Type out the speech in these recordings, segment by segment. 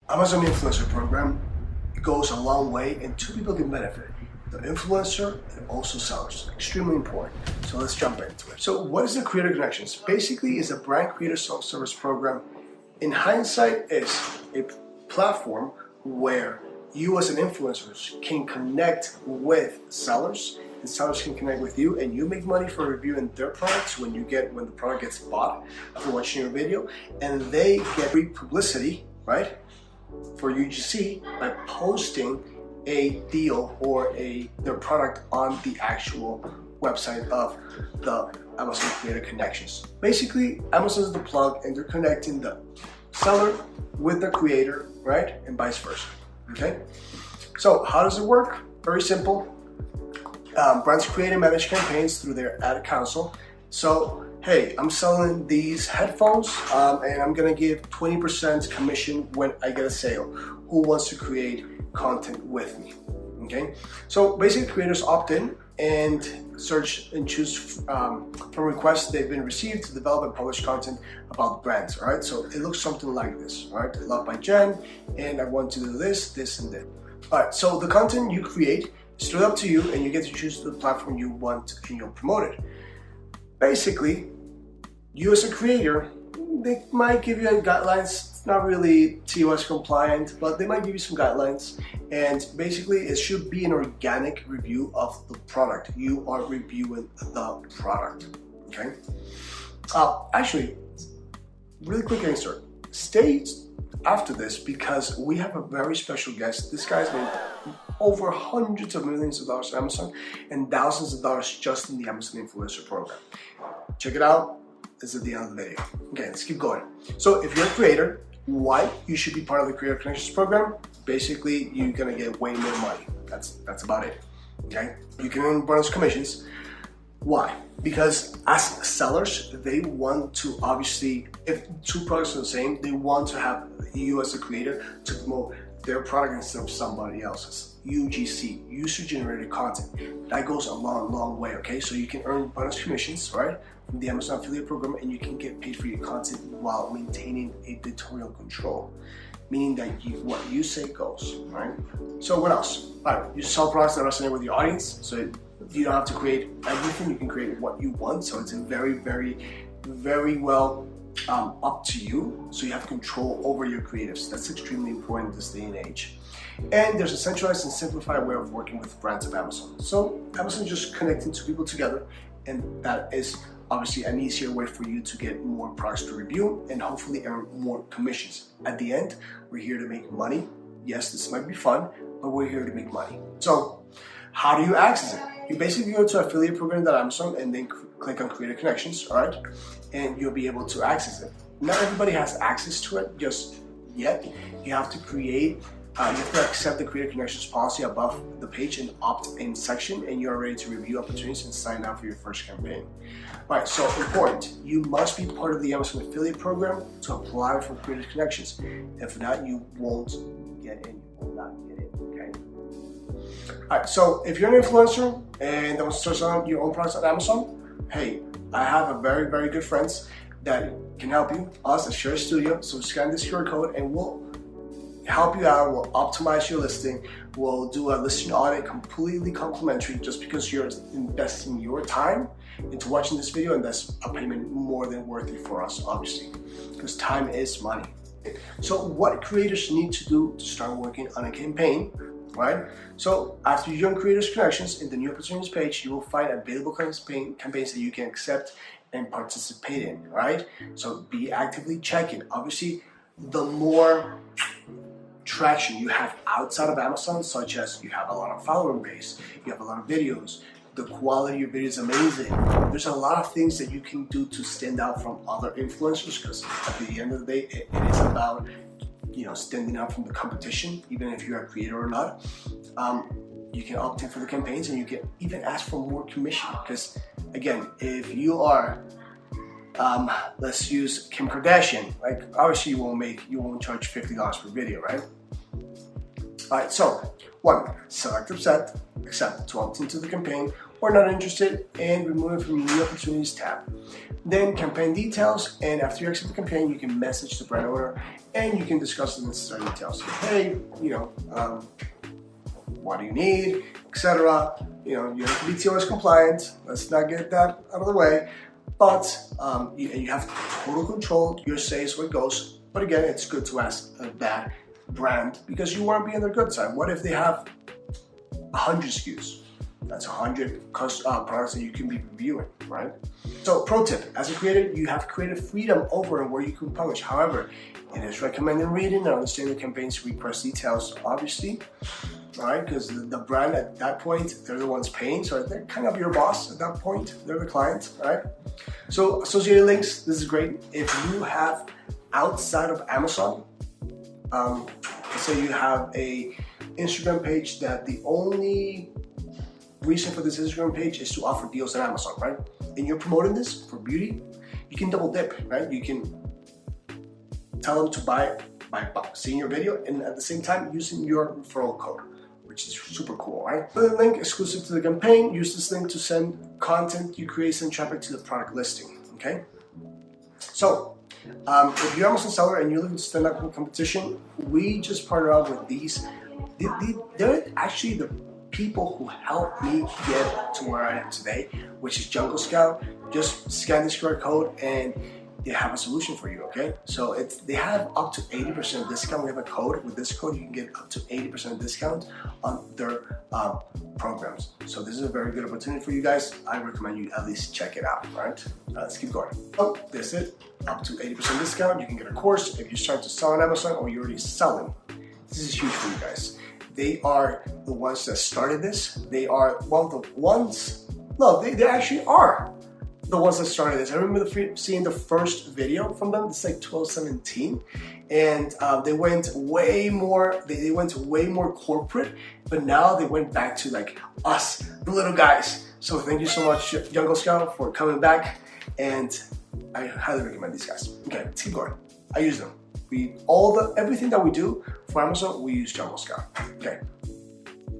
Amazon Influencer Program, it goes a long way and two people can benefit. The influencer and also sellers. Extremely important. So let's jump into it. So what is the Creator Connections? Basically, it's a brand creator self-service program. In hindsight, it's a platform where you as an influencer can connect with sellers and sellers can connect with you, and you make money for reviewing their products when the product gets bought after watching your video, and they get free publicity, right, for you to see by posting a deal or their product on the actual website of the Amazon Creator Connections. Basically, Amazon is the plug and they're connecting the seller with the creator, right, and vice versa. Okay, so how does it work? Very simple. Brands create and manage campaigns through their ad console. So hey, I'm selling these headphones and I'm gonna give 20% commission when I get a sale. Who wants to create content with me? Okay, so basically creators opt in and search and choose from requests they've been received to develop and publish content about brands. All right, so it looks something like this. All right, Loved by Jen, and I want to do this, this, and that. All right, so the content you create is straight up to you, and you get to choose the platform you want and you'll promote it. Basically, you as a creator, they might give you guidelines, not really TOS compliant, but they might give you some guidelines. And basically, it should be an organic review of the product. You are reviewing the product, okay? Actually, really quick answer. Stay after this because we have a very special guest. This guy's made over hundreds of millions of dollars on Amazon and thousands of dollars just in the Amazon Influencer Program. Check it out. This is the end of the video. Okay, let's keep going. So if you're a creator, why you should be part of the Creator Connections program? Basically, you're gonna get way more money. That's about it. Okay, you can earn bonus commissions. Why? Because as sellers, they want to obviously, if two products are the same, they want to have you as a creator to promote their product instead of somebody else's. UGC, user-generated content. That goes a long way, okay? So you can earn bonus commissions, right, from the Amazon affiliate program, and you can get paid for your content while maintaining editorial control, meaning that what you say goes, right? So what else? All right, you sell products that resonate with your audience, so you don't have to create everything, you can create what you want, so it's a very well up to you, so you have control over your creatives. That's extremely important in this day and age. And there's a centralized and simplified way of working with brands of Amazon. So Amazon is just connecting two people together, and that is obviously an easier way for you to get more products to review and hopefully earn more commissions. At the end, we're here to make money. Yes, this might be fun, but we're here to make money. So how do you access it? You basically go to affiliate program.amazon and then click on Creator Connections, all right? And you'll be able to access it. Not everybody has access to it just yet. You have to create, you have to accept the Creator Connections policy above the page and opt-in section, and you're ready to review opportunities and sign up for your first campaign. All right, so important, you must be part of the Amazon affiliate program to apply for Creator Connections. If not, you won't get in, you will not get in, okay? All right, so if you're an influencer and want to start selling your own products on Amazon, hey, I have a very good friends that can help you, us at Share Studio. So scan this QR code and we'll help you out, we'll optimize your listing, we'll do a listing audit completely complimentary just because you're investing your time into watching this video, and that's a payment more than worth it for us, obviously, because time is money. So what creators need to do to start working on a campaign, right? So after you join Creators Connections, in the new opportunities page, you will find available campaigns that you can accept and participate in, right? So be actively checking. Obviously, the more traction you have outside of Amazon, such as you have a lot of follower base, you have a lot of videos, the quality of your video is amazing. There's a lot of things that you can do to stand out from other influencers, because at the end of the day, it is about, you know, standing out from the competition, even if you're a creator or not. You can opt in for the campaigns and you can even ask for more commission, because again, if you are, let's use Kim Kardashian, like obviously you won't charge $50 per video, right? All right, so one, select accept to opt into the campaign, or not interested, and remove it from New Opportunities tab. Then campaign details, and after you accept the campaign, you can message the brand owner and you can discuss the necessary details. Hey, what do you need, etc. You have to be TOS compliant. Let's not get that out of the way. But you have total control. Your say is where it goes. But again, it's good to ask that brand because you want to be on their good side. What if they have 100 SKUs? That's 100 products that you can be reviewing, right? So pro tip, as a creator, you have creative freedom over where you can publish. However, it is recommended reading and understanding the campaign's request details, obviously, all right? Because the brand at that point, they're the ones paying, so they're kind of your boss at that point. They're the client, right? So associated links, this is great. If you have outside of Amazon, let's say you have a Instagram page that the only reason for this Instagram page is to offer deals on Amazon, right? And you're promoting this for beauty, you can double dip, right? You can tell them to buy seeing your video and at the same time using your referral code, which is super cool, right? The link exclusive to the campaign, use this link to send content you create, send traffic to the product listing, okay? So, if you're Amazon seller and you're looking to stand up in competition, we just partner up with these. They're actually the people who helped me get to where I am today, which is Jungle Scout. Just scan this QR code and they have a solution for you, okay? So they have up to 80% discount. We have a code. With this code, you can get up to 80% discount on their programs. So this is a very good opportunity for you guys. I recommend you at least check it out, all right? Let's keep going. Oh, that's it. Up to 80% discount. You can get a course if you start to sell on Amazon or you're already selling. This is huge for you guys. They are the ones that started this. They are one of the ones, no, they actually are the ones that started this. I remember seeing the first video from them. It's like 2017, and they went way more. They went way more corporate, but now they went back to like us, the little guys. So thank you so much, Jungle Scout, for coming back, and I highly recommend these guys. Okay, let's keep going. I use them. Everything that we do for Amazon, we use Jungle Scout. Okay.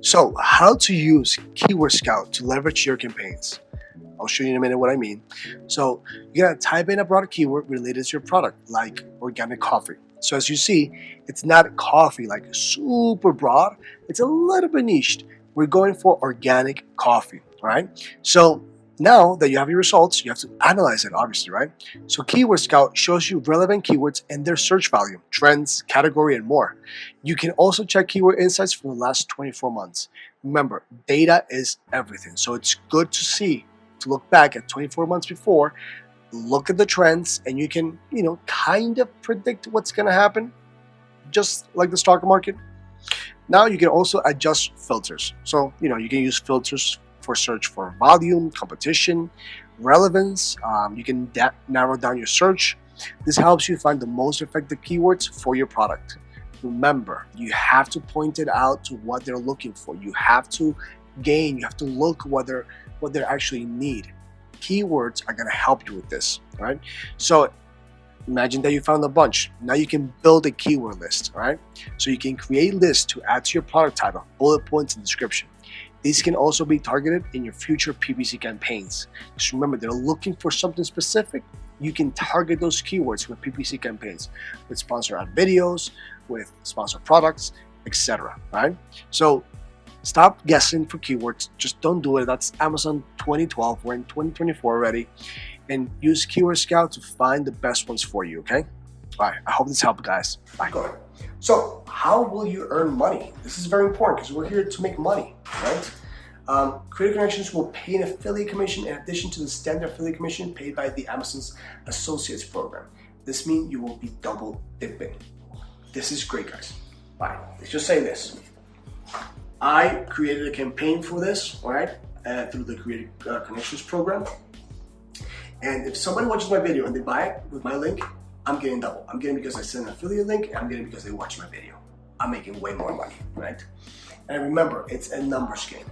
So how to use Keyword Scout to leverage your campaigns. I'll show you in a minute what I mean. So you gotta type in a broad keyword related to your product, like organic coffee. So as you see, it's not coffee like super broad. It's a little bit niched. We're going for organic coffee, all right? So now that you have your results, you have to analyze it, obviously, right? So Keyword Scout shows you relevant keywords and their search value, trends, category, and more. You can also check keyword insights from the last 24 months. Remember, data is everything. So it's good to look back at 24 months before, look at the trends, and you can, kind of predict what's going to happen, just like the stock market. Now you can also adjust filters. So, you can use filters for search for volume, competition, relevance. You can narrow down your search. This helps you find the most effective keywords for your product. Remember, you have to point it out to what they're looking for. You have to you have to look what they actually need. Keywords are going to help you with this, right? So imagine that you found a bunch. Now you can build a keyword list, right? So you can create lists to add to your product title, bullet points, and description. These can also be targeted in your future PPC campaigns. Just remember, they're looking for something specific. You can target those keywords with PPC campaigns, with sponsored ad videos, with sponsored products, etc. Right? So stop guessing for keywords. Just don't do it. That's Amazon 2012. We're in 2024 already. And use Keyword Scout to find the best ones for you, okay? All right, I hope this helped, guys. Bye. Go ahead. So how will you earn money? This is very important because we're here to make money, right? Creative Connections will pay an affiliate commission in addition to the standard affiliate commission paid by the Amazon's Associates program. This means you will be double dipping. This is great, guys. Bye. Let's just say this. I created a campaign for this, all right, through the Creative Connections program. And if somebody watches my video and they buy it with my link, I'm getting double. I'm getting because I send an affiliate link, and I'm getting because they watch my video. I'm making way more money, right? And remember, it's a numbers game,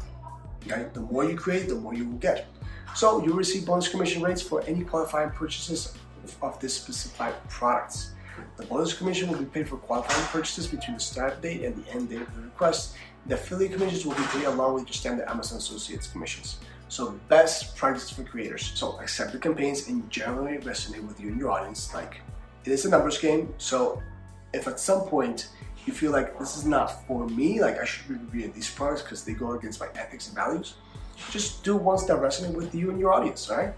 okay? The more you create, the more you will get. So you receive bonus commission rates for any qualifying purchases of this specified products. The bonus commission will be paid for qualifying purchases between the start date and the end date of the request. The affiliate commissions will be paid along with your standard Amazon Associates commissions. So best practice for creators. So accept the campaigns and generally resonate with you and your audience. Like, it is a numbers game. So if at some point you feel like this is not for me, like I should be reviewing these products because they go against my ethics and values, just do ones that resonate with you and your audience, all right?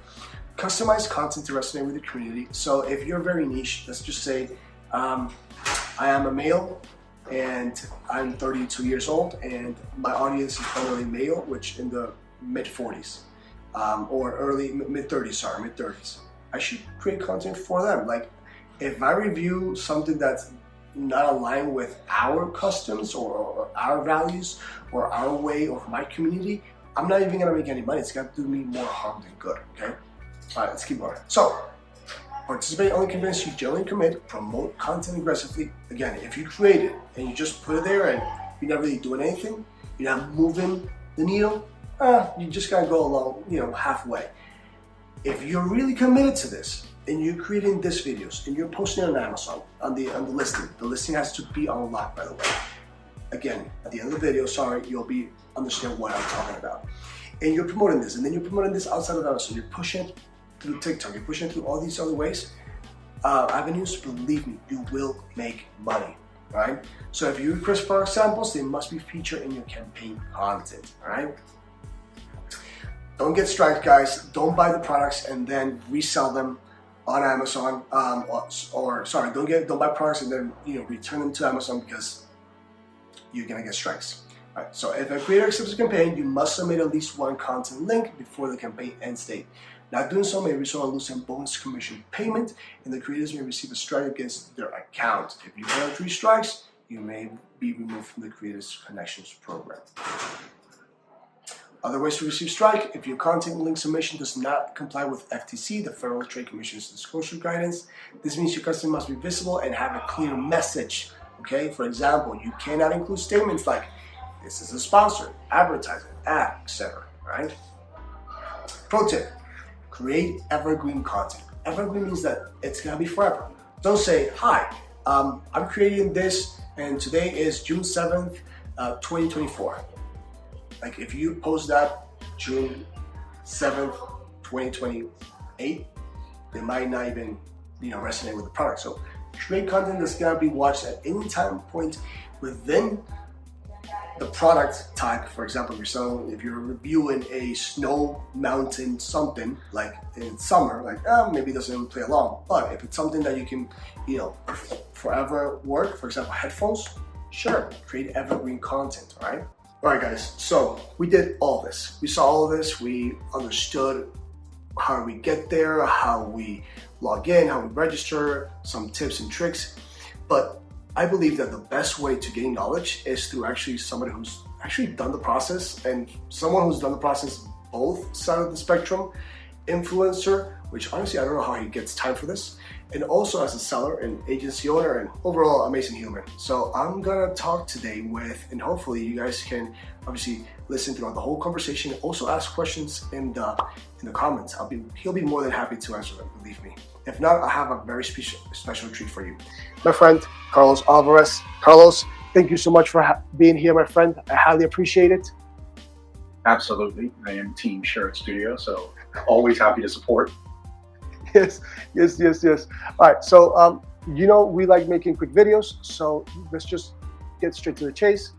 Customize content to resonate with your community. So if you're very niche, let's just say I am a male and I'm 32 years old and my audience is primarily male, which in the mid 40s or mid 30s. I should create content for them. Like if I review something that's not aligned with our customs or our values or our way of my community, I'm not even gonna make any money. It's gonna do me more harm than good, okay? All right, let's keep going. So, participate only convince you genuinely commit, promote content aggressively. Again, if you create it and you just put it there and you're not really doing anything, you're not moving the needle, you just gotta go along, halfway. If you're really committed to this and you're creating these videos and you're posting on Amazon on the listing has to be unlocked, by the way. Again, at the end of the video, you'll understand what I'm talking about. And you're promoting this, and then you're promoting this outside of Amazon. You're pushing it through TikTok, you're pushing it through all these other ways, avenues. Believe me, you will make money, right? So if you request product samples, they must be featured in your campaign content, all right? Don't get striked, guys. Don't buy the products and then resell them on Amazon, don't buy products and then return them to Amazon because you're gonna get strikes. All right, so if a creator accepts a campaign, you must submit at least one content link before the campaign end date. Not doing so may result in losing bonus commission payment, and the creators may receive a strike against their account. If you have 3 strikes, you may be removed from the Creators Connections program. Other ways to receive strike: if your content link submission does not comply with FTC, the Federal Trade Commission's disclosure guidance. This means your content must be visible and have a clear message. Okay, for example, you cannot include statements like "this is a sponsored advertisement, ad," etc. Right? Pro tip: create evergreen content. Evergreen means that it's gonna be forever. Don't say, "Hi, I'm creating this, and today is June 7th, 2024. Like if you post that June 7th, 2028, they might not even resonate with the product. So create content that's gonna be watched at any time point within the product type. For example, if you're reviewing a snow mountain something like in summer, like maybe it doesn't play along. But if it's something that you can forever work, for example headphones, sure, create evergreen content, right? All right, guys, so we did all this. We saw all of this. We understood how we get there, how we log in, how we register, some tips and tricks. But I believe that the best way to gain knowledge is through actually somebody who's actually done the process, and someone who's done the process both sides of the spectrum, influencer, which honestly I don't know how he gets time for this, and also as a seller and agency owner and overall amazing human. So I'm gonna talk today with, and hopefully you guys can obviously listen throughout the whole conversation, also ask questions in the comments. He'll be more than happy to answer them, believe me. If not, I have a very special treat for you. My friend, Carlos Alvarez. Carlos, thank you so much for being here, my friend. I highly appreciate it. Absolutely. I am Team Share It Studio, so always happy to support. Yes. All right, so we like making quick videos, so let's just get straight to the chase.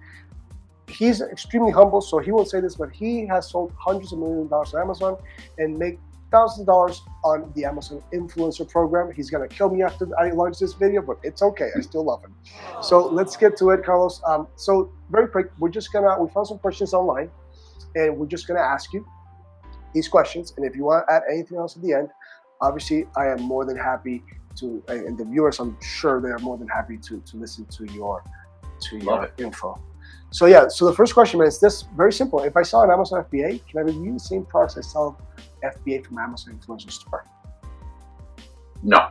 He's extremely humble, so he won't say this, but he has sold hundreds of millions of dollars on Amazon and make thousands of dollars on the Amazon influencer program. He's gonna kill me after I launch this video, but it's okay. I still love him. So let's get to it, Carlos. So very quick, we found some questions online, and we're just gonna ask you these questions. And if you want to add anything else at the end, obviously I am more than happy to, and the viewers, I'm sure they are more than happy to listen to your info. So yeah, so the first question is this: very simple. If I sell an Amazon FBA, can I review the same products I sell FBA from Amazon Influencer Store? No,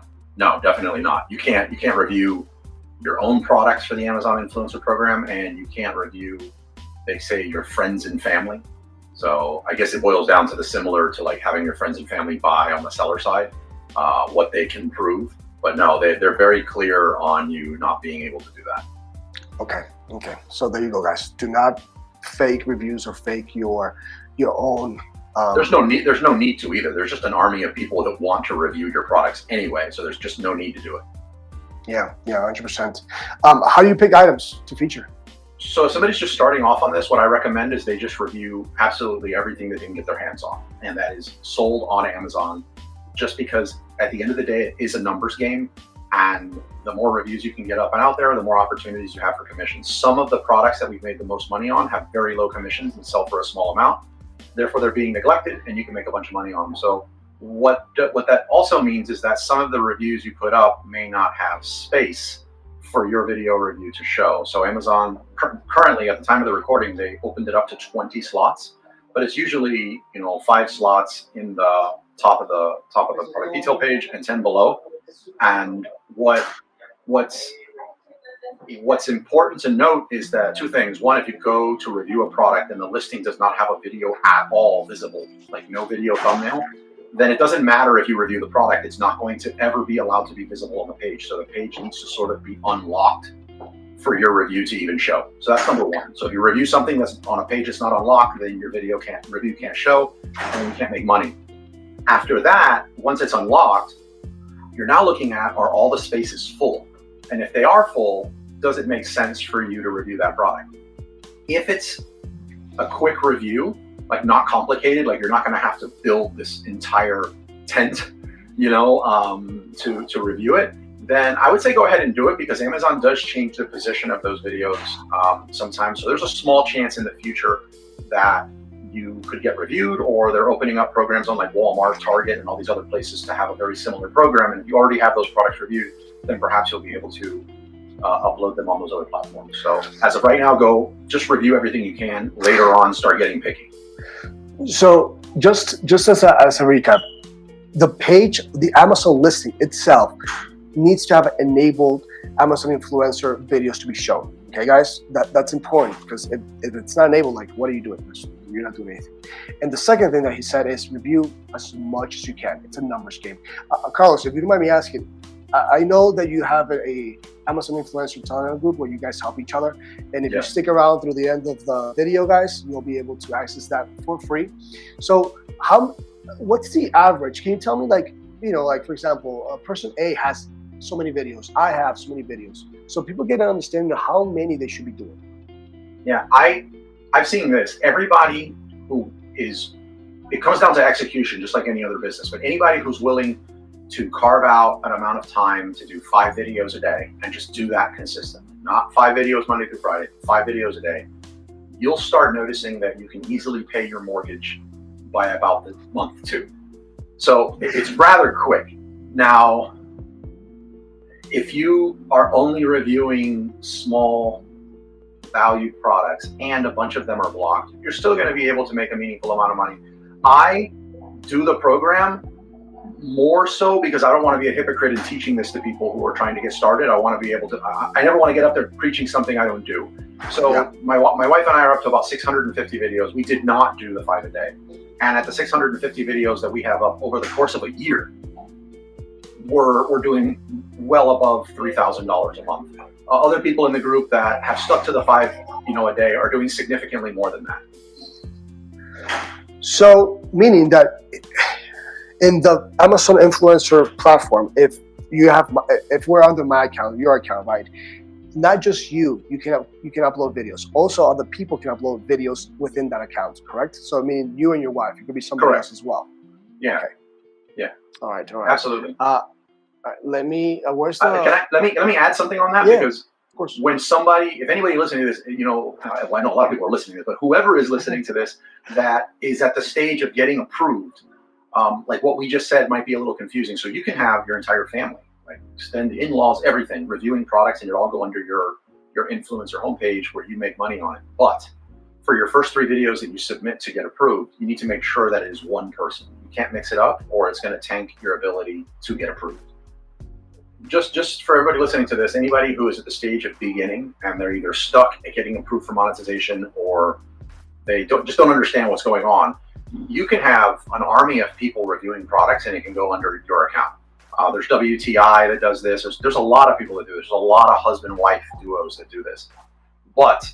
definitely not. You can't review your own products for the Amazon Influencer Program, and you can't review, they say, your friends and family. So I guess it boils down to the similar to like having your friends and family buy on the seller side, what they can prove. But no, they're very clear on you not being able to do that. Okay. So there you go, guys. Do not fake reviews or fake your own There's no need. There's no need to either. There's just an army of people that want to review your products anyway. So there's just no need to do it. Yeah, 100%. How do you pick items to feature? So if somebody's just starting off on this, what I recommend is they just review absolutely everything that they can get their hands on, and that is sold on Amazon. Just because at the end of the day, it is a numbers game, and the more reviews you can get up and out there, the more opportunities you have for commissions. Some of the products that we've made the most money on have very low commissions and sell for a small amount. Therefore, they're being neglected, and you can make a bunch of money on them. So what that also means is that some of the reviews you put up may not have space for your video review to show. So Amazon currently, at the time of the recording, they opened it up to 20 slots, but it's usually 5 slots in the top of the product detail page and 10 below. And what's important to note is that 2 things. One, if you go to review a product and the listing does not have a video at all visible, like no video thumbnail, then it doesn't matter if you review the product. It's not going to ever be allowed to be visible on the page. So the page needs to sort of be unlocked for your review to even show. So that's number 1. So if you review something that's on a page that's not unlocked, then your review can't show, and you can't make money. After that, once it's unlocked, you're now looking at, are all the spaces full? And if they are full, does it make sense for you to review that product? If it's a quick review, like not complicated, like you're not going to have to build this entire tent, to review it, then I would say go ahead and do it, because Amazon does change the position of those videos sometimes. So there's a small chance in the future that you could get reviewed, or they're opening up programs on like Walmart, Target, and all these other places to have a very similar program. And if you already have those products reviewed, then perhaps you'll be able to upload them on those other platforms. So as of right now, go just review everything you can. Later on, start getting picky. So just as a recap, the page, the Amazon listing itself needs to have enabled Amazon influencer videos to be shown. Okay, guys, that's important, because if it's not enabled, like, what are you doing? You're not doing anything. And the second thing that he said is review as much as you can. It's a numbers game. Carlos, if you don't mind me asking, I know that you have a Amazon influencer Telegram group where you guys help each other, and if you stick around through the end of the video, guys, you'll be able to access that for free. So what's the average? Can you tell me, like for example, person A has so many videos, I have so many videos, so people get an understanding of how many they should be doing? Yeah, I've seen this. Everybody it comes down to execution, just like any other business, but anybody who's willing to carve out an amount of time to do 5 videos a day and just do that consistently, not 5 videos Monday through Friday, 5 videos a day, you'll start noticing that you can easily pay your mortgage by about the month 2. So it's rather quick. Now, if you are only reviewing small value products and a bunch of them are blocked, you're still going to be able to make a meaningful amount of money. I do the program more so because I don't want to be a hypocrite in teaching this to people who are trying to get started. I want to be able to, I never want to get up there preaching something I don't do. So my wife and I are up to about 650 videos. We did not do the 5 a day. And at the 650 videos that we have up over the course of a year, we're doing well above $3,000 a month. Other people in the group that have stuck to the 5 a day are doing significantly more than that. So meaning that in the Amazon influencer platform, if we're under my account, your account, right? Not just you can upload videos. Also, other people can upload videos within that account, correct? So I mean, you and your wife, it could be somebody else as well. Yeah. Okay. Yeah. All right. Absolutely. Let me. Where's the? Let me add something on that, because of course, when if anybody listening to this, I know a lot of people are listening to this, but whoever is listening to this that is at the stage of getting approved, like what we just said might be a little confusing. So you can have your entire family, like extend the in-laws, everything, reviewing products, and it all go under your influencer homepage where you make money on it. But for your first 3 videos that you submit to get approved, you need to make sure that it is one person. You can't mix it up, or it's going to tank your ability to get approved. Just for everybody listening to this, anybody who is at the stage of beginning and they're either stuck at getting approved for monetization, or they don't understand what's going on, you can have an army of people reviewing products and it can go under your account. There's WTI that does this. There's a lot of people that do this. There's a lot of husband-wife duos that do this. But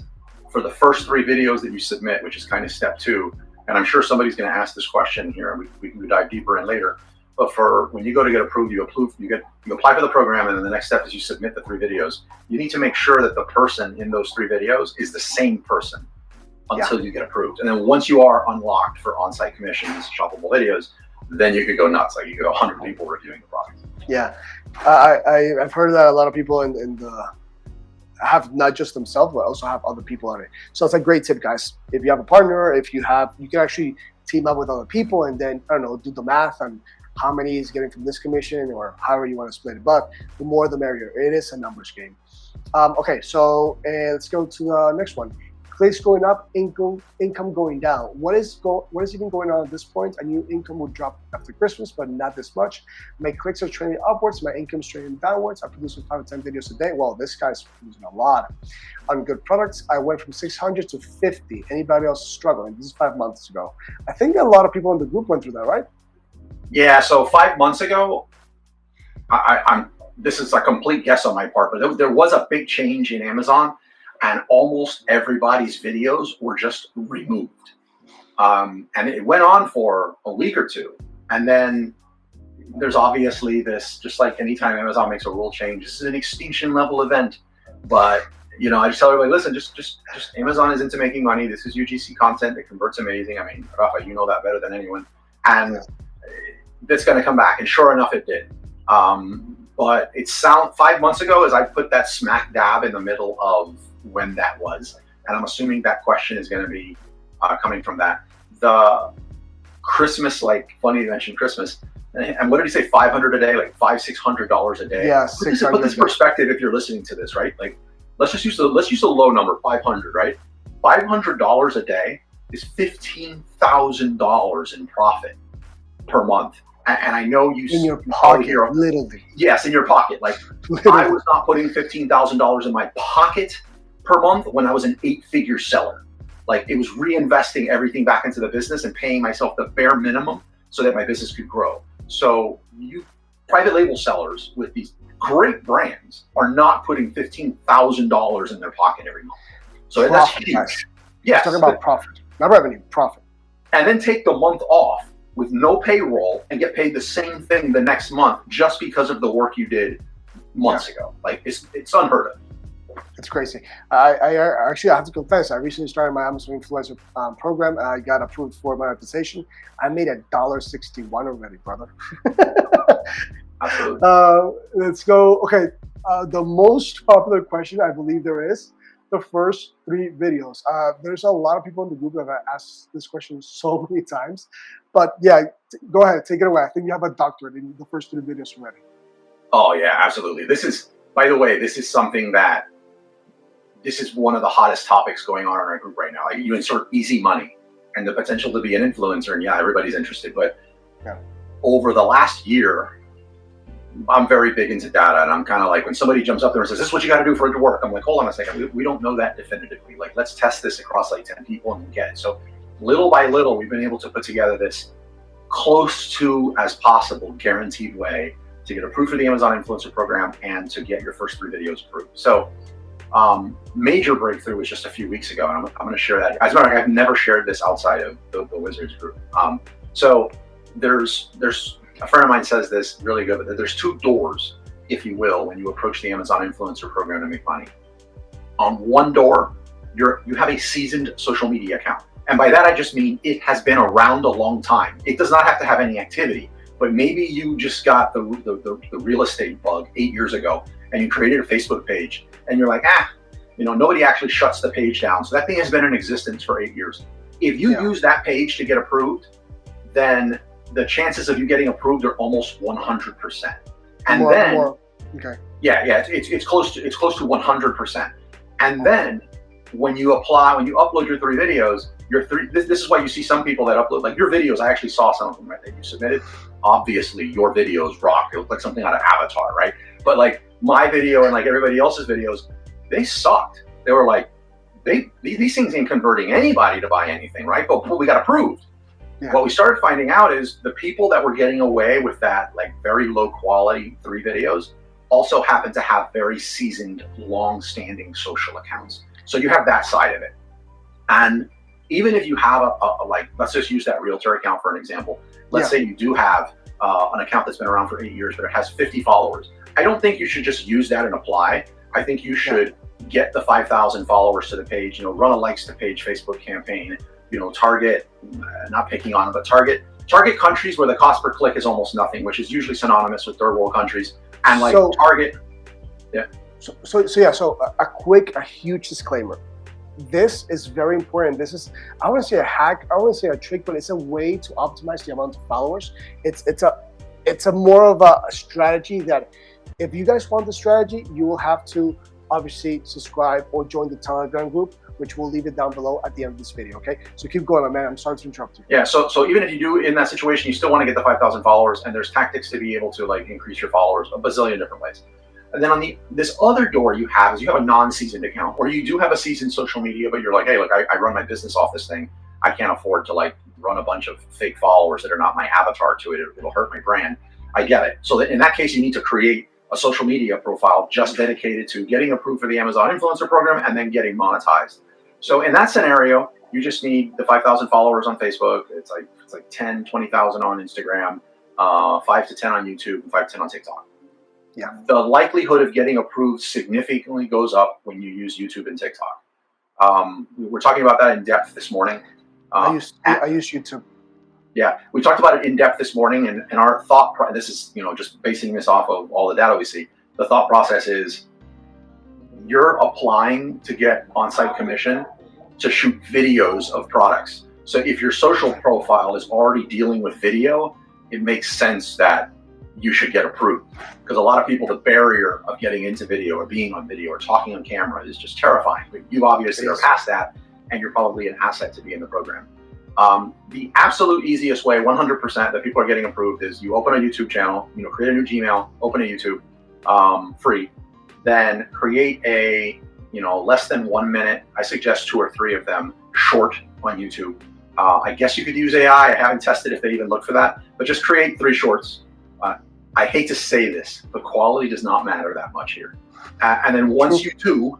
for the first 3 videos that you submit, which is kind of step 2, and I'm sure somebody's going to ask this question here, and we can dive deeper in later. But for when you go to get approved, you apply for the program, and then the next step is you submit the 3 videos. You need to make sure that the person in those 3 videos is the same person until you get approved. And then once you are unlocked for on-site commissions, shoppable videos, then you could go nuts. Like you could go 100 people reviewing the product. Yeah, I've heard that a lot of people in the have not just themselves, but also have other people on it. So it's a great tip, guys. If you have a partner, you can actually team up with other people, and then I don't know, do the math on how many is getting from this commission or however you want to split it. But the more the merrier. It is a numbers game. Okay, so let's go to the next one. Clicks going up, income going down. What is even going on at this point? I knew income would drop after Christmas, but not this much. My clicks are trending upwards, my income's trending downwards. I produce 5 to 10 videos a day. Well, this guy's producing a lot. On good products, I went from 600 to 50. Anybody else struggling? This is 5 months ago. I think a lot of people in the group went through that, right? Yeah, so 5 months ago, this is a complete guess on my part, but there was a big change in Amazon, and almost everybody's videos were just removed. And it went on for a week or two. And then there's obviously this, just like anytime Amazon makes a rule change, this is an extinction level event. But, I just tell everybody, listen, just Amazon is into making money. This is UGC content. It converts amazing. I mean, Rafa, you know that better than anyone. And it's going to come back. And sure enough, it did. But 5 months ago, as I put that smack dab in the middle of when that was, and I'm assuming that question is going to be coming from that. The Christmas, like funny you mentioned Christmas, and what did he say? 500 a day, like $500-600 a day. Yeah, put this perspective if you're listening to this, right? Like let's use the low number, 500, right? $500 a day is $15,000 in profit per month. And I know you in your pocket, literally. Yes, in your pocket. Like I was not putting $15,000 in my pocket per month when I was an 8-figure seller. Like it was reinvesting everything back into the business and paying myself the bare minimum so that my business could grow. So you private label sellers with these great brands are not putting $15,000 in their pocket every month. So that's huge. Yes, talking about profit, not revenue, profit. And then take the month off with no payroll and get paid the same thing the next month just because of the work you did months ago. Like it's unheard of. It's crazy. I actually have to confess, I recently started my Amazon influencer program. I got approved for monetization. I made $1.61 already, brother. Absolutely. Let's go. Okay. The most popular question I believe there is the first 3 videos. There's a lot of people in the group that have asked this question so many times, but yeah, go ahead, take it away. I think you have a doctorate in the first 3 videos already. Oh yeah, absolutely. By the way, this is one of the hottest topics going on in our group right now. Like you insert easy money and the potential to be an influencer, and yeah, everybody's interested. But over the last year, I'm very big into data, and I'm kind of like when somebody jumps up there and says, "This is what you got to do for it to work." I'm like, "Hold on a second, we don't know that definitively. Like, let's test this across like 10 people and get it." So, little by little, we've been able to put together this close to as possible guaranteed way to get approved for the Amazon Influencer Program and to get your first 3 videos approved. So, major breakthrough was just a few weeks ago, and I'm going to share that. As a matter of fact, I've never shared this outside of the Wizards group. So, there's a friend of mine says this really good, but there's 2 doors, if you will, when you approach the Amazon Influencer Program to make money. On one door, you have a seasoned social media account. And by that, I just mean it has been around a long time. It does not have to have any activity, but maybe you just got the real estate bug 8 years ago and you created a Facebook page and you're like, nobody actually shuts the page down. So that thing has been in existence for 8 years. If you use that page to get approved, then the chances of you getting approved are almost 100%. And it's close to 100%. And then when you upload your 3 videos, this is why you see some people that upload, like your videos, I actually saw some of them, right, that you submitted. Obviously your videos rock. They look like something out of Avatar, right? But like my video and like everybody else's videos, they sucked. They were like, these things ain't converting anybody to buy anything, right? But we got approved. Yeah. What we started finding out is the people that were getting away with that, like very low quality 3 videos, also happen to have very seasoned, long-standing social accounts. So you have that side of it. And even if you have a like, let's just use that realtor account for an example. Let's say you do have an account that's been around for 8 years, but it has 50 followers. I don't think you should just use that and apply. I think you should get the 5,000 followers to the page, run a likes to page Facebook campaign, target, not picking on them, but target countries where the cost per click is almost nothing, which is usually synonymous with third world countries, and like target. Yeah. So a huge disclaimer. This is very important. This is, I wouldn't say a hack, I wouldn't say a trick, but it's a way to optimize the amount of followers. It's a more of a strategy that if you guys want the strategy, you will have to obviously subscribe or join the Telegram group, which we'll leave it down below at the end of this video, okay? So keep going, man. I'm sorry to interrupt you. Yeah, so even if you do in that situation, you still want to get the 5,000 followers, and there's tactics to be able to like increase your followers a bazillion different ways. And then on this other door you have is you have a non-seasoned account, or you do have a seasoned social media, but you're like, hey, look, I run my business off this thing. I can't afford to like run a bunch of fake followers that are not my avatar to it. It'll hurt my brand. I get it. So in that case, you need to create a social media profile just dedicated to getting approved for the Amazon Influencer Program and then getting monetized. So in that scenario, you just need the 5,000 followers on Facebook. It's like 10, 20,000 on Instagram, 5 to 10 on YouTube, and 5 to 10 on TikTok. Yeah. The likelihood of getting approved significantly goes up when you use YouTube and TikTok. We're talking about that in depth this morning. I use YouTube. Yeah, we talked about it in depth this morning, and our thought, this is, just basing this off of all the data we see. The thought process is you're applying to get on-site commission to shoot videos of products. So if your social profile is already dealing with video, it makes sense that you should get approved. Because a lot of people, the barrier of getting into video or being on video or talking on camera is just terrifying. But you obviously are past that, and you're probably an asset to be in the program. The absolute easiest way, 100% that people are getting approved is you open a YouTube channel, create a new Gmail, open a YouTube, free, then create a, less than 1 minute, I suggest 2 or 3 of them, short on YouTube. I guess you could use AI. I haven't tested if they even look for that, but just create 3 shorts. I hate to say this, but quality does not matter that much here. And then once you do,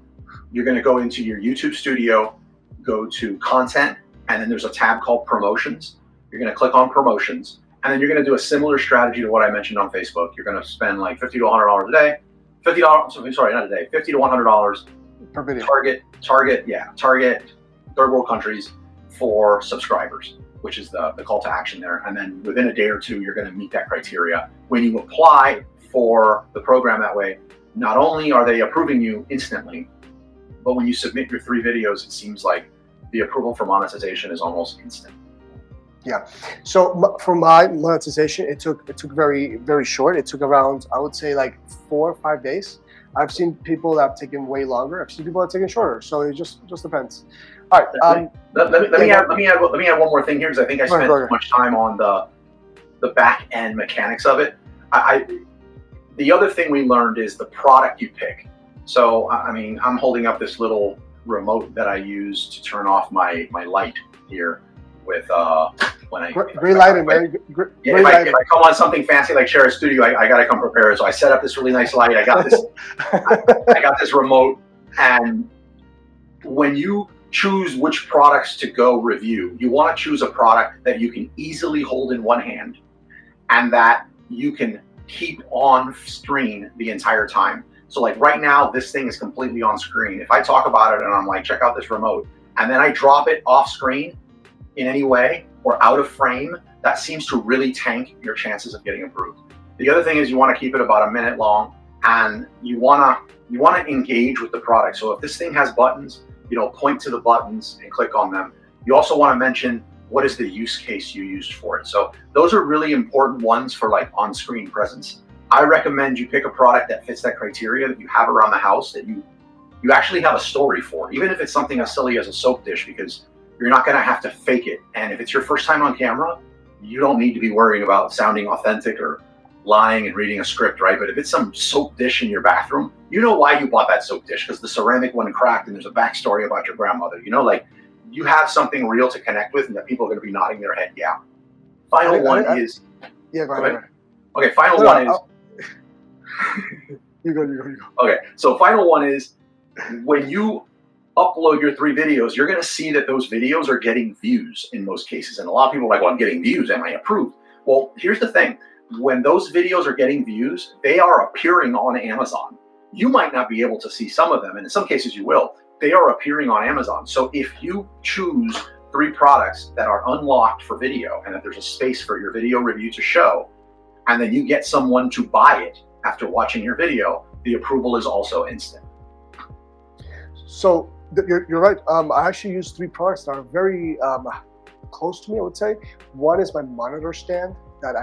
you're going to go into your YouTube studio, go to content, and then there's a tab called promotions. You're going to click on promotions, and then you're going to do a similar strategy to what I mentioned on Facebook. You're going to spend like $50 to $100 a day, $50 to $100 per video. Target third world countries for subscribers, which is the call to action there. And then within a day or 2, you're going to meet that criteria. When you apply for the program that way, not only are they approving you instantly, but when you submit your 3 videos, it seems like the approval for monetization is almost instant. Yeah. So for my monetization, it took very, very short. It took around, I would say, like 4 or 5 days. I've seen people that have taken way longer. I've seen people that have taken shorter. So it just depends. All right. Let me add one more thing here, because I think I spent too much time on the back end mechanics of it. The other thing we learned is the product you pick. So I mean, I'm holding up this little remote that I use to turn off my light here with when I great lighting, man. If I come on something fancy like Share a Studio, I gotta come prepared. So I set up this really nice light. I got this I got this remote, and when you choose which products to go review, you want to choose a product that you can easily hold in one hand and that you can keep on screen the entire time. So like right now, this thing is completely on screen. If I talk about it and I'm like, check out this remote, and then I drop it off screen in any way or out of frame, that seems to really tank your chances of getting approved. The other thing is you want to keep it about a minute long, and you want to engage with the product. So if this thing has buttons, point to the buttons and click on them. You also want to mention what is the use case you used for it. So those are really important ones for like on-screen presence. I recommend you pick a product that fits that criteria, that you have around the house, that you actually have a story for, even if it's something as silly as a soap dish, because you're not going to have to fake it. And if it's your first time on camera, you don't need to be worrying about sounding authentic or lying and reading a script, right? But if it's some soap dish in your bathroom, you know why you bought that soap dish, because the ceramic one cracked and there's a backstory about your grandmother. Like you have something real to connect with and that people are going to be nodding their head, yeah. Final one is... Yeah, go ahead. Okay, final one is... You go. Okay, so final one is when you upload your 3 videos, you're going to see that those videos are getting views in most cases. And a lot of people are like, well, I'm getting views. Am I approved? Well, here's the thing. When those videos are getting views, they are appearing on Amazon. You might not be able to see some of them, and in some cases you will. They are appearing on Amazon. So if you choose 3 products that are unlocked for video and that there's a space for your video review to show, and then you get someone to buy it after watching your video, the approval is also instant. So you're right. I actually use 3 products that are very close to me, I would say. One is my monitor stand that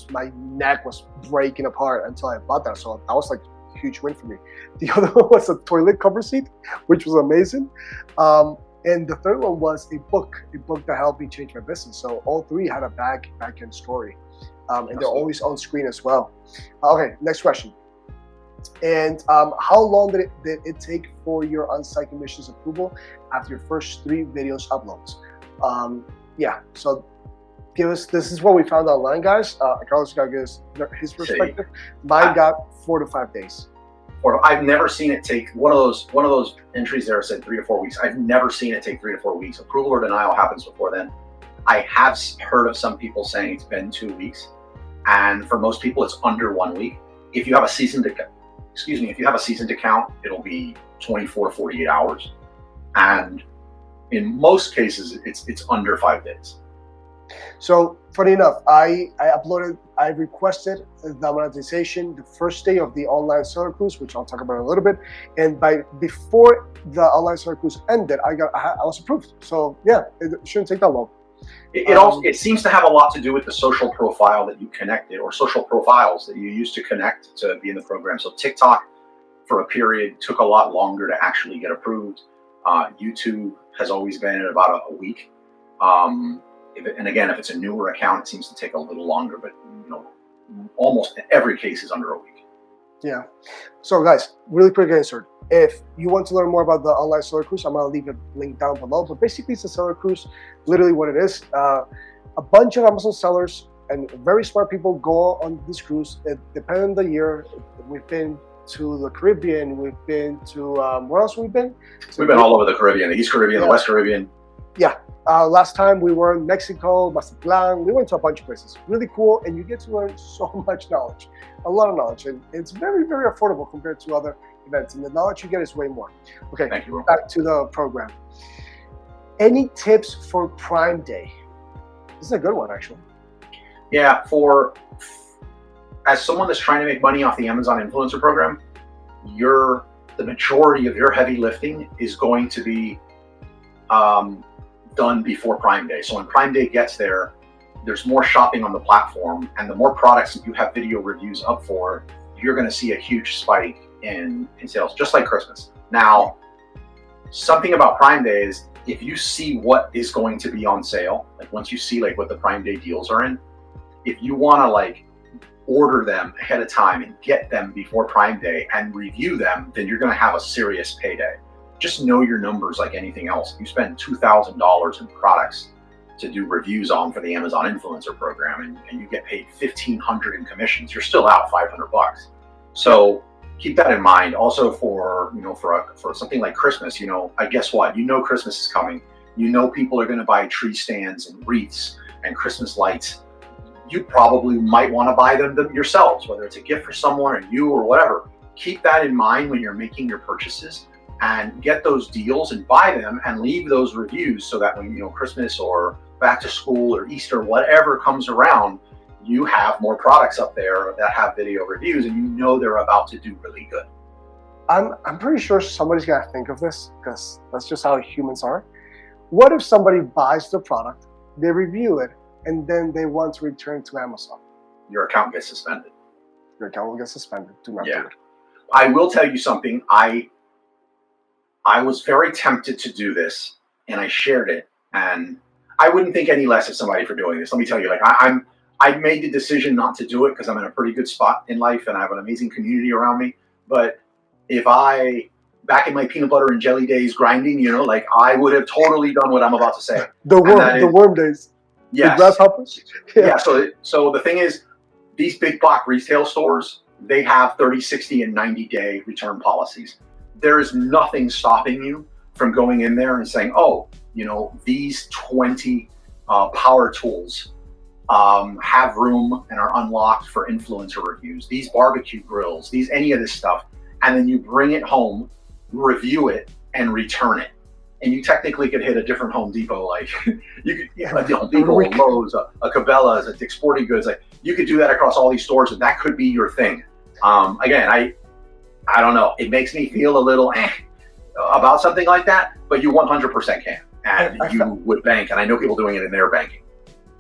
my neck was breaking apart until I bought that. So that was like a huge win for me. The other one was a toilet cover seat, which was amazing. And the third one was a book that helped me change my business. So all 3 had a back-end story. And they're always on screen as well. Okay, next question. And how long did it take for your on-site commissions approval after your first 3 videos uploads? Yeah, so give us, this is what we found online, guys. Carlos got to give us his perspective. Mine got 4 to 5 days. I've never seen it take one of those entries there said 3 to 4 weeks. I've never seen it take 3 to 4 weeks. Approval or denial happens before then. I have heard of some people saying it's been 2 weeks, and for most people it's under 1 week. If you have a seasoned account, it'll be 24 to 48 hours, and in most cases it's under 5 days. So funny enough, I requested the monetization the first day of the online seller cruise, which I'll talk about in a little bit. And before the online seller cruise ended, I was approved. So yeah, it shouldn't take that long. It seems to have a lot to do with the social profile that you connected, or social profiles that you use to connect to be in the program. So TikTok, for a period, took a lot longer to actually get approved. YouTube has always been at about a week. And again, if it's a newer account, it seems to take a little longer, but almost every case is under a week. Yeah. So guys, really quick answer. If you want to learn more about the online seller cruise, I'm going to leave a link down below. But basically, it's a seller cruise. Literally what it is. A bunch of Amazon sellers and very smart people go on this cruise. Depending on the year, we've been to the Caribbean. We've been to, where else we've been? We've been all over the Caribbean, the East Caribbean, the West Caribbean. Yeah. Last time we were in Mexico, Mazatlan. We went to a bunch of places. Really cool, and you get to learn so much knowledge, a lot of knowledge, and it's very, very affordable compared to other events. And the knowledge you get is way more. Okay, thank you. Back to the program. Any tips for Prime Day? This is a good one, actually. Yeah, as someone that's trying to make money off the Amazon Influencer Program, the majority of your heavy lifting is going to be done before Prime Day. So when Prime Day gets there, there's more shopping on the platform, and the more products that you have video reviews up for, you're going to see a huge spike in sales, just like Christmas. Now, something about Prime Day is if you see what is going to be on sale, like once you see like what the Prime Day deals are in, if you want to like order them ahead of time and get them before Prime Day and review them, then you're going to have a serious payday. Just know your numbers like anything else. If you spend $2,000 in products to do reviews on for the Amazon Influencer Program, and you get paid $1,500 in commissions, you're still out $500. So keep that in mind. Also for something like Christmas, I guess what? Christmas is coming. People are going to buy tree stands and wreaths and Christmas lights. You probably might want to buy them yourselves, whether it's a gift for someone or you or whatever. Keep that in mind when you're making your purchases, and get those deals and buy them and leave those reviews so that when Christmas or back to school or Easter, whatever comes around, you have more products up there that have video reviews, and they're about to do really good. I'm pretty sure somebody's got to think of this, because that's just how humans are. What if somebody buys the product, they review it, and then they want to return to Amazon? Your account gets suspended. Your account will get suspended. Do not do it. I will tell you something. I was very tempted to do this, and I shared it, and I wouldn't think any less of somebody for doing this. Let me tell you, I made the decision not to do it because I'm in a pretty good spot in life and I have an amazing community around me. But if back in my peanut butter and jelly days grinding, I would have totally done what I'm about to say. The worm days. Yes. The grasshoppers. Yeah. So the thing is, these big box retail stores, they have 30, 60, and 90-day return policies. There is nothing stopping you from going in there and saying, oh, these 20 power tools have room and are unlocked for influencer reviews, these barbecue grills, any of this stuff, and then you bring it home, review it, and return it. And you technically could hit a different Home Depot, like you could, a Home Depot, a Lowe's, a Cabela's, a Dick's Sporting Goods. Like you could do that across all these stores, and that could be your thing. Again, I don't know. It makes me feel a little about something like that, but you 100% can, and you would bank. And I know people doing it in their banking.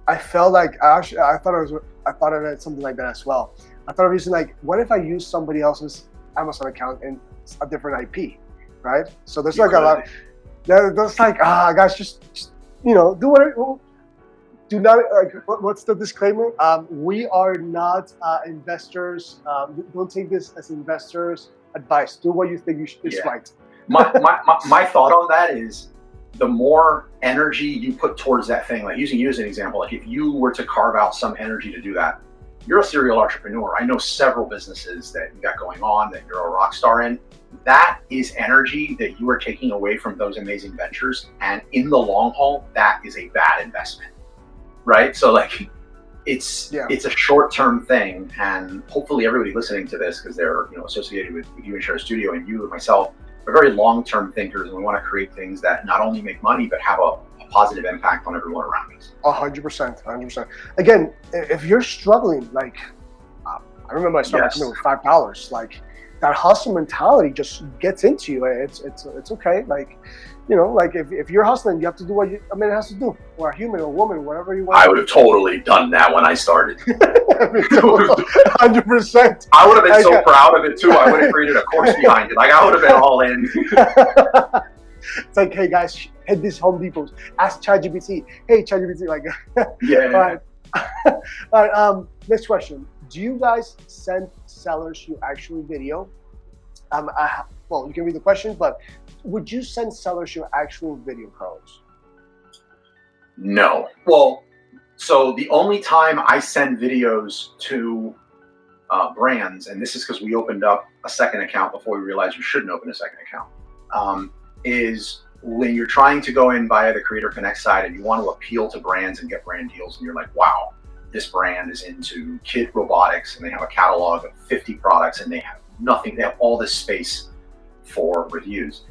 I felt like I thought of it something like that as well. I thought of using like, what if I use somebody else's Amazon account in a different IP, right? So there's like a lot. That's like, guys, just do whatever. Do not what's the disclaimer? We are not investors. Don't take this as investors' advice. Do what you think is right. My thought on that is, the more energy you put towards that thing, like using you as an example, like if you were to carve out some energy to do that, you're a serial entrepreneur. I know several businesses that you got going on that you're a rock star in. That is energy that you are taking away from those amazing ventures. And in the long haul, that is a bad investment, right? So like it's a short-term thing. And hopefully everybody listening to this, because they're associated with You and Share Studio, and you and myself are very long-term thinkers, and we want to create things that not only make money, but have a positive impact on everyone around us. 100%. Again, if you're struggling, like I remember I started with $5. Like that hustle mentality just gets into you. It's okay. Like like if you're hustling, you have to do what a man has to do, or a human or a woman, whatever you want. I would have totally done that when I started. 100%. I would have been so proud of it too. I would have created a course behind it. Like I would have been all in. It's like, hey guys, hit these Home Depots. Ask ChatGPT. Hey ChatGPT, like. Yeah. All right. Next question. Do you guys send sellers your actual video? Well, you can read the question, but would you send sellers your actual video, Carlos? No. Well, so the only time I send videos to brands, and this is because we opened up a second account before we realized you shouldn't open a second account, is when you're trying to go in via the Creator Connect side and you want to appeal to brands and get brand deals, and you're like, wow, this brand is into kid robotics and they have a catalog of 50 products and they have nothing, they have all this space for reviews.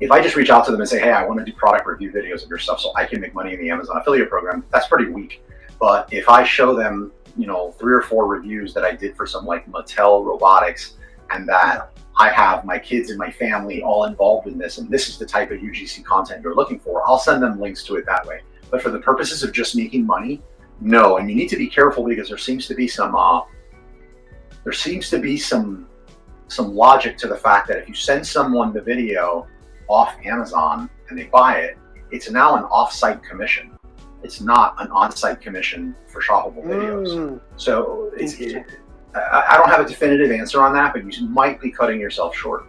If I just reach out to them and say, hey, I want to do product review videos of your stuff so I can make money in the Amazon affiliate program, that's pretty weak. But if I show them, 3 or 4 reviews that I did for some like Mattel robotics, and that I have my kids and my family all involved in this, and this is the type of UGC content you're looking for, I'll send them links to it that way. But for the purposes of just making money, no. And you need to be careful, because there seems to be some logic to the fact that if you send someone the video off Amazon and they buy it, it's now an off-site commission. It's not an on-site commission for shoppable videos. So I don't have a definitive answer on that, but you might be cutting yourself short.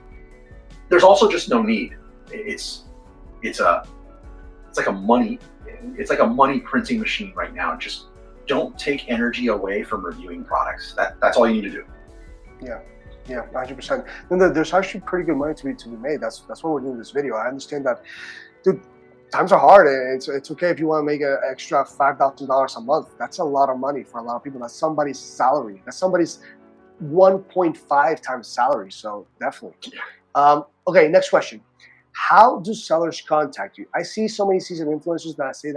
There's also just no need. It's like a money printing machine right now. Just don't take energy away from reviewing products. That's all you need to do. Yeah, 100%. And there's actually pretty good money to be made. That's why we're doing this video. I understand that, dude. Times are hard. It's okay if you want to make an extra $5,000 a month. That's a lot of money for a lot of people. That's somebody's salary. That's somebody's 1.5 times salary. So definitely. Okay, next question. How do sellers contact you? I see so many seasoned influencers that say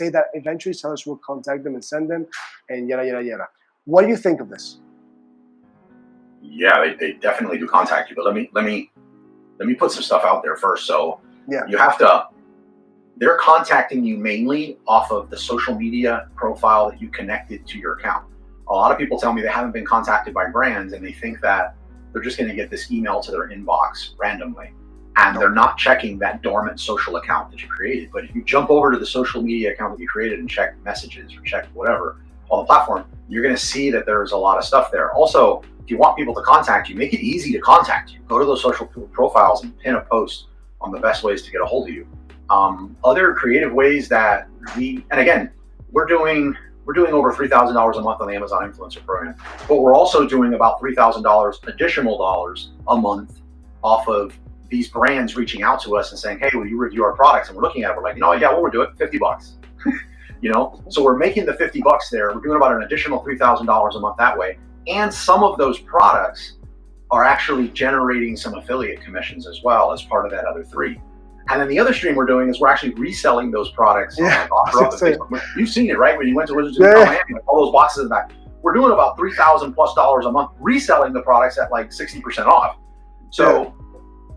that eventually sellers will contact them and send them, and yada yada yada. What do you think of this? Yeah, they definitely do contact you. But let me put some stuff out there first. So you have to. They're contacting you mainly off of the social media profile that you connected to your account. A lot of people tell me they haven't been contacted by brands, and they think that they're just going to get this email to their inbox randomly. And they're not checking that dormant social account that you created. But if you jump over to the social media account that you created and check messages or check whatever on the platform, you're going to see that there's a lot of stuff there. Also, if you want people to contact you, make it easy to contact you. Go to those social profiles and pin a post on the best ways to get a hold of you. Other creative ways that we're doing over $3,000 a month on the Amazon Influencer Program, but we're also doing about $3,000 additional dollars a month off of these brands reaching out to us and saying, hey, will you review our products? And we're looking at it, we're like, yeah, we'll do it, $50. So we're making the $50 there. We're doing about an additional $3,000 a month that way. And some of those products are actually generating some affiliate commissions as well as part of that other $3. And then the other stream we're doing is we're actually reselling those products. Yeah, on Facebook. You've seen it, right? When you went to Wizards of Miami, all those boxes in the back. We're doing about $3,000+ a month reselling the products at like 60% off. So,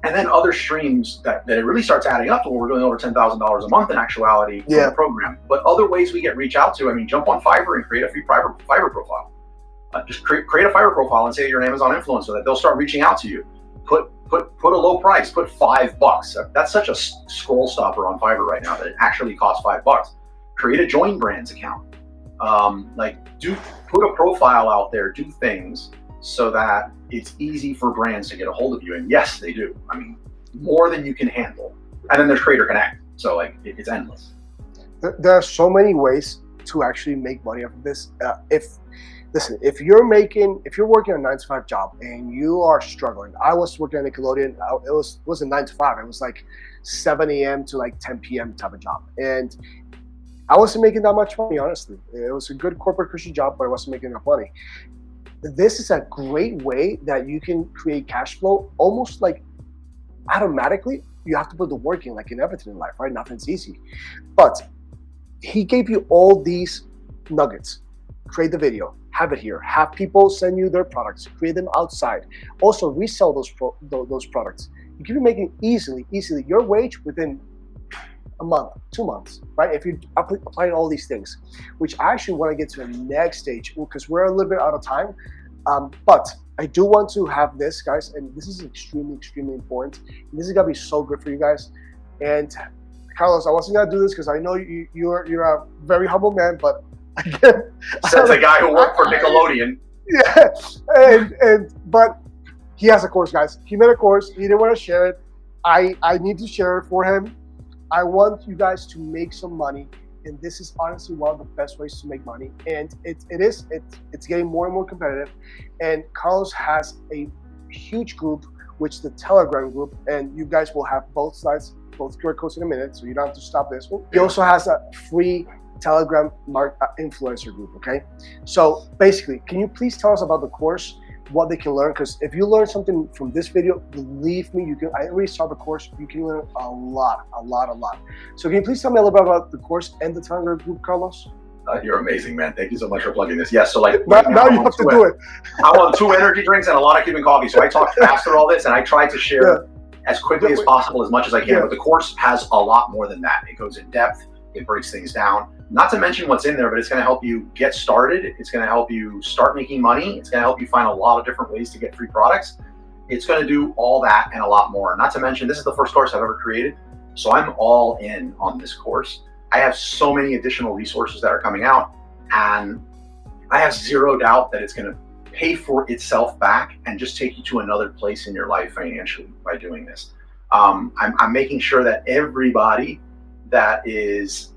and then other streams that it really starts adding up to where we're doing over $10,000 a month in actuality for the program. But other ways we get reach out to, jump on Fiverr and create a free Fiverr profile. Just create a Fiverr profile and say you're an Amazon influencer, that they'll start reaching out to you. Put a low price, put $5. That's such a scroll stopper on Fiverr right now that it actually costs $5. Create a Join Brands account. Put a profile out there, do things so that it's easy for brands to get a hold of you. And yes, they do. More than you can handle. And then there's Creator Connect. So it's endless. There are so many ways to actually make money off of this. If you're working a 9-to-5 job and you are struggling, I was working at Nickelodeon. It wasn't 9 to 5. It was like 7 a.m. to like 10 p.m. type of job. And I wasn't making that much money, honestly. It was a good corporate Christian job, but I wasn't making enough money. This is a great way that you can create cash flow almost like automatically. You have to put the work in, like in everything in life, right? Nothing's easy. But he gave you all these nuggets. Create the video, have it here, have people send you their products, create them outside. Also resell those products. You can be making easily your wage within a month, 2 months, right? If you apply all these things, which I actually want to get to the next stage because we're a little bit out of time. But I do want to have this, guys, and this is extremely important. And this is gonna be so good for you guys. And Carlos, I wasn't gonna do this because I know you're a very humble man, but again, says a guy who worked for Nickelodeon. Yeah, but he has a course, guys. He made a course. He didn't want to share it. I need to share it for him. I want you guys to make some money, and this is honestly one of the best ways to make money. And it's getting more and more competitive. And Carlos has a huge group, which is the Telegram group, and you guys will have both sides, both QR codes in a minute, so you don't have to stop this. He also has a free Telegram influencer group. Okay, so basically, can you please tell us about the course, what they can learn? Because if you learn something from this video, believe me, I already saw the course, you can learn a lot. So can you please tell me a little bit about the course and the Telegram group, Carlos? You're amazing, man. Thank you so much for plugging this. Yes, so like now you have to do it. I'm on 2 energy drinks and a lot of Cuban coffee, so I talk fast through all this, and I try to share as quickly as possible, as much as I can. But the course has a lot more than that. It goes in depth. It breaks things down. Not to mention what's in there, but it's going to help you get started. It's going to help you start making money. It's going to help you find a lot of different ways to get free products. It's going to do all that and a lot more. Not to mention, this is the first course I've ever created. So I'm all in on this course. I have so many additional resources that are coming out, and I have zero doubt that it's going to pay for itself back and just take you to another place in your life financially by doing this. I'm making sure that everybody that is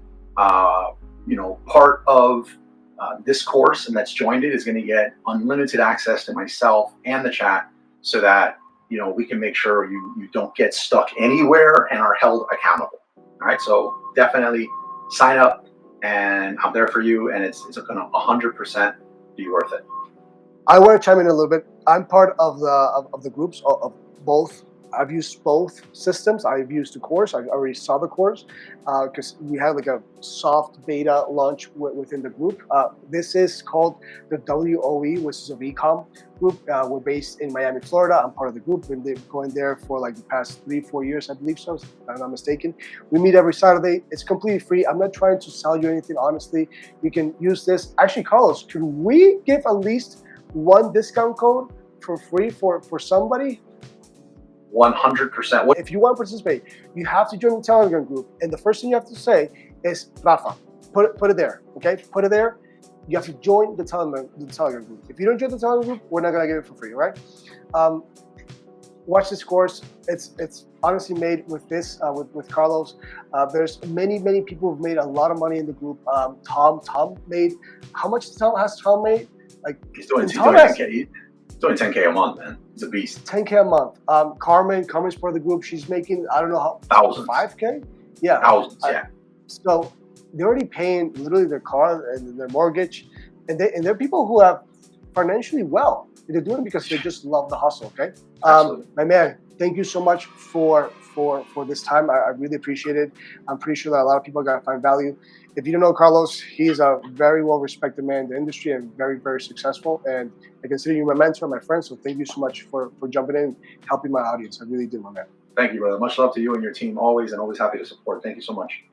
part of this course and that's joined it is going to get unlimited access to myself and the chat, so that we can make sure you don't get stuck anywhere and are held accountable. All right, so definitely sign up, and I'm there for you, and it's going to 100% be worth it. I want to chime in a little bit. I'm part of the groups of both. I've used both systems. I've used the course. I already saw the course because we had like a soft beta launch within the group. This is called the WOE, which is a VCOM group. We're based in Miami, Florida. I'm part of the group. We've been going there for like the past 3-4 years, I believe so, if I'm not mistaken. We meet every Saturday. It's completely free. I'm not trying to sell you anything, honestly. You can use this. Actually, Carlos, can we give at least one discount code for free for somebody? 100%. If you want to participate, you have to join the Telegram group, and the first thing you have to say is Rafa. Put it there, okay? Put it there. You have to join the Telegram group. If you don't join the Telegram group, we're not gonna give it for free, right? Watch this course. It's honestly made with this with Carlos. There's many people who've made a lot of money in the group. Tom made, how much has Tom made? Like he's doing doing 10K a month, man. It's a beast. 10K a month. Carmen's part of the group. She's making, I don't know how, Thousands. 5K? Yeah. Thousands, yeah. So they're already paying literally their car and their mortgage, and they're people who have financially well. They're doing it because they just love the hustle. Okay, my man, thank you so much for this time. I really appreciate it. I'm pretty sure that a lot of people are gonna find value. If you don't know Carlos, he's a very well respected man in the industry and very, very successful. And I consider you my mentor, my friend. So thank you so much for jumping in and helping my audience. I really do, my man. Thank you, brother. Much love to you and your team always, and always happy to support. Thank you so much.